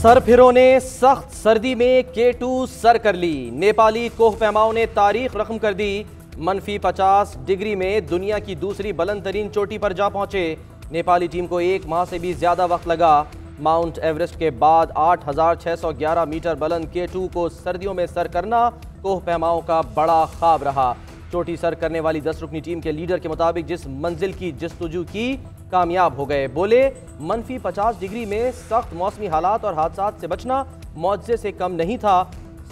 सरफिरों ने सख्त सर्दी में K2 सर कर ली। नेपाली कोह पैमाओं ने तारीख रकम कर दी। -50 डिग्री में दुनिया की दूसरी बुलंद तरीन चोटी पर जा पहुंचे। नेपाली टीम को 1 माह से भी ज्यादा वक्त लगा। माउंट एवरेस्ट के बाद 8611 मीटर बुलंद K2 को सर्दियों में सर करना कोह पैमाओं का बड़ा ख्वाब रहा। चोटी सर करने वाली 10 रुकनी टीम के लीडर के मुताबिक जिस मंजिल की जस्तजू की कामयाब हो गए। बोले -50 डिग्री में सख्त मौसमी हालात और हादसात से बचना मौजज़े से कम नहीं था।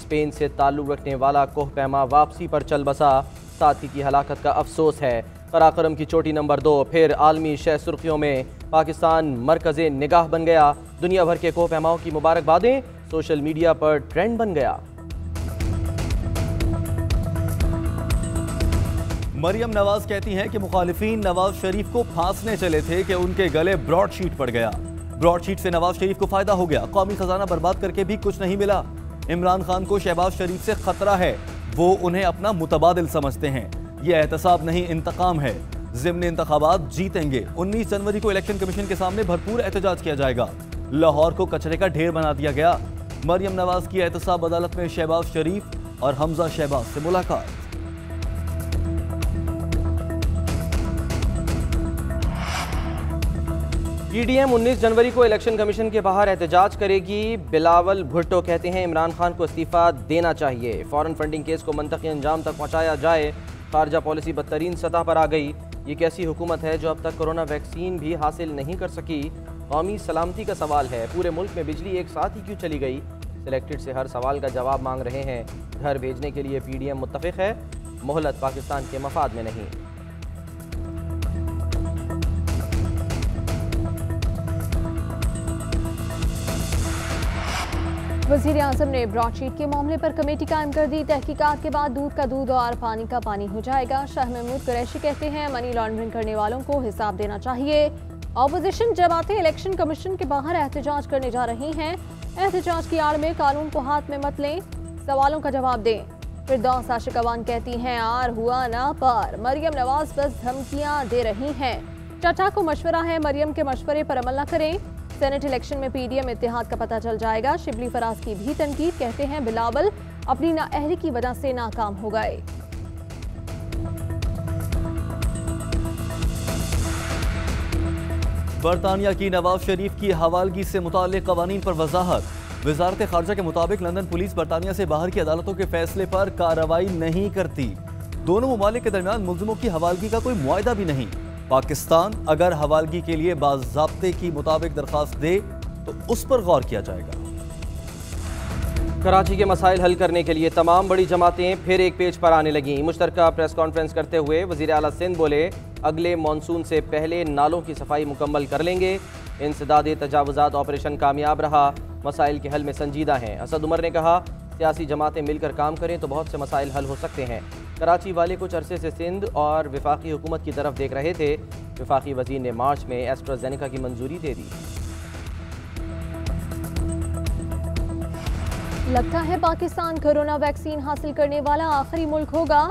स्पेन से ताल्लुक़ रखने वाला कोह पैमा वापसी पर चल बसा। साथी की हलाकत का अफसोस है। कराकरम की चोटी नंबर 2 फिर आलमी शह सुर्खियों में। पाकिस्तान मरकज़े निगाह बन गया। दुनिया भर के कोह पैमाओं की मुबारकबादें सोशल मीडिया पर ट्रेंड बन गया। मरियम नवाज कहती हैं कि मुखालिफिन नवाज शरीफ को फांसने चले थे कि उनके गले ब्रॉडशीट पड़ गया। ब्रॉडशीट से नवाज शरीफ को फायदा हो गया। कौमी खजाना बर्बाद करके भी कुछ नहीं मिला। इमरान खान को शहबाज शरीफ से खतरा है। वो उन्हें अपना मुतबादिल समझते हैं। ये एहतसाब नहीं इंतकाम है। ज़िम्नी इंतखाबात जीतेंगे। 19 जनवरी को इलेक्शन कमीशन के सामने भरपूर एहतजाज किया जाएगा। लाहौर को कचरे का ढेर बना दिया गया। मरियम नवाज की एहतसाब अदालत में शहबाज शरीफ और हमजा शहबाज से मुलाकात। पीडीएम 19 जनवरी को इलेक्शन कमीशन के बाहर एहतजाज करेगी। बिलावल भुट्टो कहते हैं इमरान खान को इस्तीफा देना चाहिए। फॉरेन फंडिंग केस को मंतकी अंजाम तक पहुंचाया जाए। खारजा पॉलिसी बदतरीन सतह पर आ गई। ये कैसी हुकूमत है जो अब तक कोरोना वैक्सीन भी हासिल नहीं कर सकी। कौमी सलामती का सवाल है। पूरे मुल्क में बिजली एक साथ ही क्यों चली गई। सिलेक्टेड से हर सवाल का जवाब मांग रहे हैं। घर भेजने के लिए पीडीएम मुत्तफिक है। मोहलत पाकिस्तान के मफाद में नहीं। वज़ीर आज़म ने ब्रॉडशीट के मामले पर कमेटी कायम कर दी। तहकीकात के बाद दूध का दूध और पानी का पानी हो जाएगा। शाह महमूद कुरैशी कहते हैं मनी लॉन्ड्रिंग करने वालों को हिसाब देना चाहिए। ऑपोजिशन जमातें इलेक्शन कमीशन के बाहर एहतजाज करने जा रही हैं। एहतजाज की आड़ में कानून को हाथ में मत लें, सवालों का जवाब दें। फिरदौस आशिक अवान कहती हैं आर हुआ ना पार। मरियम नवाज बस धमकियां दे रही हैं। टटा को मशवरा है मरियम के मशवरे पर अमल न करें। सेनेट इलेक्शन में पीडीएम इत्तेहाद का पता चल जाएगा। शिबली फराज की भी तनकीद। कहते हैं बिलावल अपनी नाअहली की वजह से नाकाम हो गए। बरतानिया की नवाज शरीफ की हवालगी से मुताल्लिक कवानीन पर वजाहत। वजारत खारजा के मुताबिक लंदन पुलिस बरतानिया से बाहर की अदालतों के फैसले पर कार्रवाई नहीं करती। दोनों ममालिक के दरमियान मुल्जिमों की हवालगी का कोई मुआहदा भी नहीं। पाकिस्तान अगर हवालगी के लिए बाज़ाब्ते की मुताबिक दरखास्त दे तो उस पर गौर किया जाएगा। कराची के मसाइल हल करने के लिए तमाम बड़ी जमातें फिर एक पेज पर आने लगीं। मुश्तरका प्रेस कॉन्फ्रेंस करते हुए वज़ीर आला सिंध बोले अगले मानसून से पहले नालों की सफाई मुकम्मल कर लेंगे। इंसदाद तजावुज़ात ऑपरेशन कामयाब रहा। मसाइल के हल में संजीदा हैं। असद उमर ने कहा सियासी जमातें मिलकर काम करें तो बहुत से मसाइल हल हो सकते हैं। कराची वाले कुछ अरसे से सिंध और वफाकी हुकूमत की तरफ देख रहे थे। वफाकी वजीर ने मार्च में एस्ट्राजेनेका की मंजूरी दे दी। लगता है पाकिस्तान कोरोना वैक्सीन हासिल करने वाला आखिरी मुल्क होगा।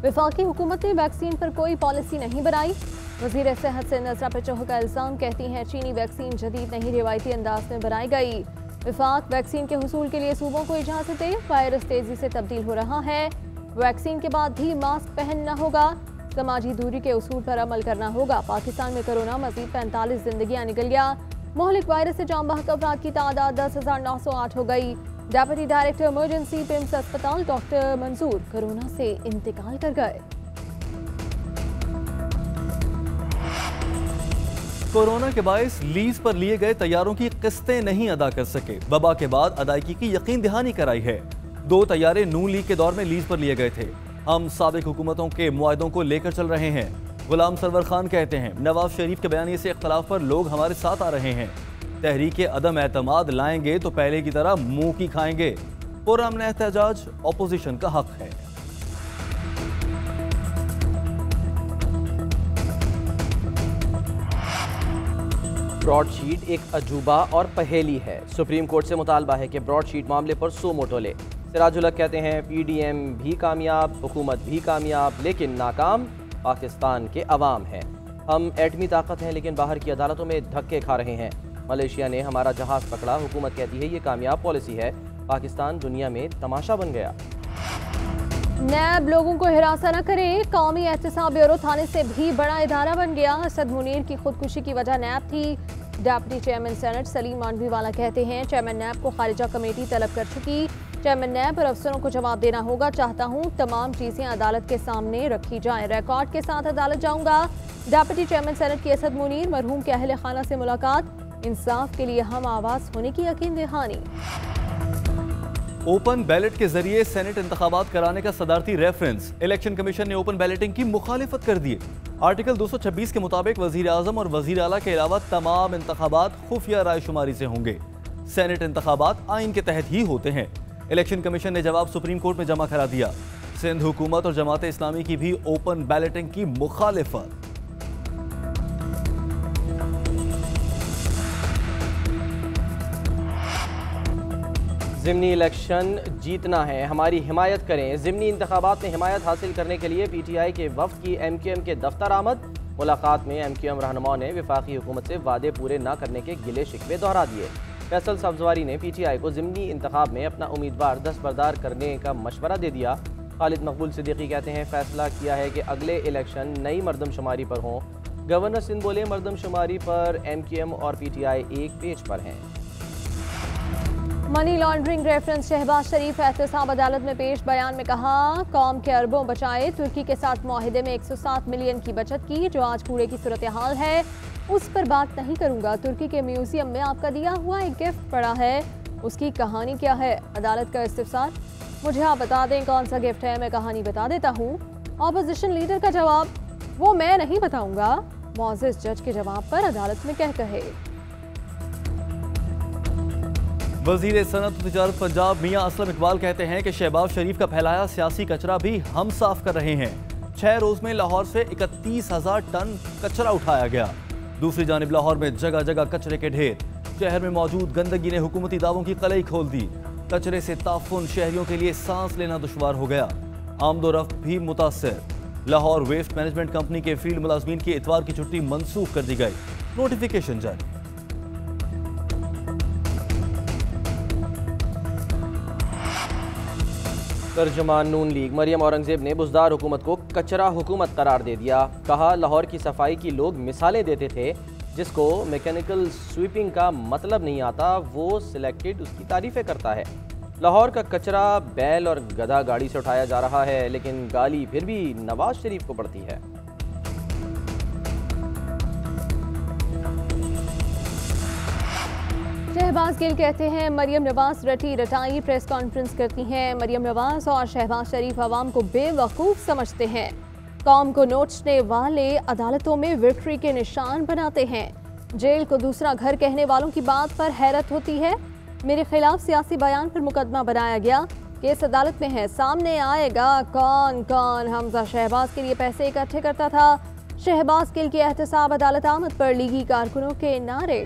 वफाकी हुकूमत ने वैक्सीन पर कोई पॉलिसी नहीं बनाई। वजीर सेहत से नजरा पेचोह का इल्जाम। कहती हैं चीनी वैक्सीन जदीद नहीं रिवायती अंदाज में बनाई गई। वफाक वैक्सीन के हुसूल के लिए सूबों को इजाजत दे। वायरस तेजी से तब्दील हो रहा है। वैक्सीन के बाद भी मास्क पहनना होगा। समाजी दूरी के उसूल पर अमल करना होगा। पाकिस्तान में कोरोना मजीद 45 जिंदगियां निकल गया। मोहलिक वायरस से जाम बहक अफराद की तादाद 10,908 हो गई। डेप्यूटी डायरेक्टर इमरजेंसी पिम्स अस्पताल डॉक्टर मंसूर कोरोना से इंतकाल कर गए। कोरोना के बायस लीज पर लिए गए तैयारों की किस्तें नहीं अदा कर सके। वबा के बाद अदायगी की यकीन दहानी कराई है। 2 तैयारे नून लीग के दौर में लीज पर लिए गए थे। हम साबिक हुकूमतों के मुआहदों को लेकर चल रहे हैं। गुलाम सरवर खान कहते हैं नवाज शरीफ के बयानी से इख्तलाफ पर लोग हमारे साथ आ रहे हैं। तहरीक अदम एतमाद लाएंगे तो पहले की तरह मुंह की खाएंगे। पुरअमन एहतजाज अपोजिशन का हक है। ब्रॉडशीट एक अजूबा और पहेली है। सुप्रीम कोर्ट से मुतालबा है कि ब्रॉडशीट मामले पर सो मोटो ले। सिराजुल हक कहते हैं पीडीएम भी कामयाब, हुकूमत भी कामयाब, लेकिन नाकाम पाकिस्तान के अवाम हैं। हम एटमी ताकत हैं लेकिन बाहर की अदालतों में धक्के खा रहे हैं। मलेशिया ने हमारा जहाज पकड़ा, हुकूमत कहती है ये कामयाब पॉलिसी है, पाकिस्तान दुनिया में तमाशा बन गया। नैब लोगों को हिरासा न करे, कौमी एहतसाब ब्यूरो थाने से भी बड़ा इदारा बन गया। असद मुनीर की खुदकुशी की वजह नैब थी। Deputy chairman senate Saleem Mandviwala कहते हैं चेयरमैन नैब को खारिजा कमेटी तलब कर चुकी, चेयरमैन नैब और अफसरों को जवाब देना होगा। चाहता हूँ तमाम चीजें अदालत के सामने रखी जाएं, रिकॉर्ड के साथ अदालत जाऊंगा। डिप्टी चेयरमैन सेनेट की असद मुनीर, मरहूम के अहले खाना से मुलाकात, इंसाफ के लिए हम आवाज होने की यकीन दहानी। ओपन बैलेट के जरिए सेनेट इंतखाबात कराने का सदारती रेफरेंस, इलेक्शन कमीशन ने ओपन बैलेटिंग की मुखालिफत कर दी। आर्टिकल 226 के मुताबिक वजीर आजम और वजीर आला के अलावा तमाम इंतखाबात खुफिया रायशुमारी से होंगे। सेनेट इंतखाबात आइन के तहत ही होते हैं। इलेक्शन कमीशन ने जवाब सुप्रीम कोर्ट में जमा करा दिया। सिंध हुकूमत और जमात इस्लामी की भी ओपन बैलेटिंग की मुखालिफत। ज़िमनी इलेक्शन जीतना है, हमारी हिमायत करें। ज़िमनी इंतखाबात में हिमायत हासिल करने के लिए PTI के वफ्द की MQM के दफ्तर आमद। मुलाकात में MQM रहनुमाओं ने वफाकी हुकूमत से वादे पूरे न करने के गिले शिकवे दोहरा दिए। फैसल सब्जवारी ने PTI को ज़िमनी इंतखाब में अपना उम्मीदवार दस्तबरदार करने का मशवरा दे दिया। खालिद मकबूल सिद्दीकी कहते हैं फैसला किया है कि अगले इलेक्शन नई मरदमशुमारी पर हों। गवर्नर सिंध बोले मरदमशुमारी पर MQM और PTI एक पेज पर हैं। मनी लॉन्ड्रिंग रेफरेंस शहबाज शरीफ एहतसाब अदालत में पेश बयान में कहा कौम के अरबों बचाए, तुर्की के साथ मुआहिदे में 107 मिलियन की बचत की, जो आज पूरे की सूरत हाल है उस पर बात नहीं करूंगा। तुर्की के म्यूजियम में आपका दिया हुआ एक गिफ्ट पड़ा है, उसकी कहानी क्या है? अदालत का इस्तिफसार, मुझे आप बता दें कौन सा गिफ्ट है, मैं कहानी बता देता हूँ। ऑपोजिशन लीडर का जवाब, वो मैं नहीं बताऊंगा। मौजिज़ जज के जवाब पर अदालत में क्या कहे। वजीर सनत और तिजारत पंजाब मियां असलम इकबाल कहते हैं कि शहबाज शरीफ का फैलाया सियासी कचरा भी हम साफ कर रहे हैं। 6 रोज में लाहौर से 31,000 टन कचरा उठाया गया। दूसरी जानिब लाहौर में जगह जगह कचरे के ढेर। शहर में मौजूद गंदगी ने हुकूमती दावों की कलई खोल दी। कचरे से ताफुन शहरियों के लिए सांस लेना दुश्वार हो गया। आमदोरफ्त भी मुतासर। लाहौर वेस्ट मैनेजमेंट कंपनी के फील्ड मुलाजमीन की इतवार की छुट्टी मनसूख कर दी गई। नोटिफिकेशन जारी। तर्जुमान नून लीग मरियम औरंगजेब ने बुजदार हुकूमत को कचरा हुकूमत करार दे दिया। कहा लाहौर की सफाई की लोग मिसालें देते थे, जिसको मैकेनिकल स्वीपिंग का मतलब नहीं आता वो सिलेक्टेड उसकी तारीफें करता है। लाहौर का कचरा बैल और गधा गाड़ी से उठाया जा रहा है, लेकिन गाली फिर भी नवाज शरीफ को पड़ती है। शहबाज गिल कहते हैं मरियम नवाज रटी रटाई प्रेस कॉन्फ्रेंस करती हैं। मरियम नवाज और शहबाज शरीफ आवाम को बेवकूफ़ समझते हैं। कौम को नोचने वाले अदालतों में विक्ट्री के निशान बनाते हैं। जेल को दूसरा घर कहने वालों की बात पर हैरत होती है। मेरे खिलाफ सियासी बयान पर मुकदमा बनाया गया, केस अदालत में है, सामने आएगा कौन कौन हमजा शहबाज के लिए पैसे इकट्ठे करता था। शहबाज गिल की एहतसाब अदालत आमद पर लीगी कारकुनों के नारे।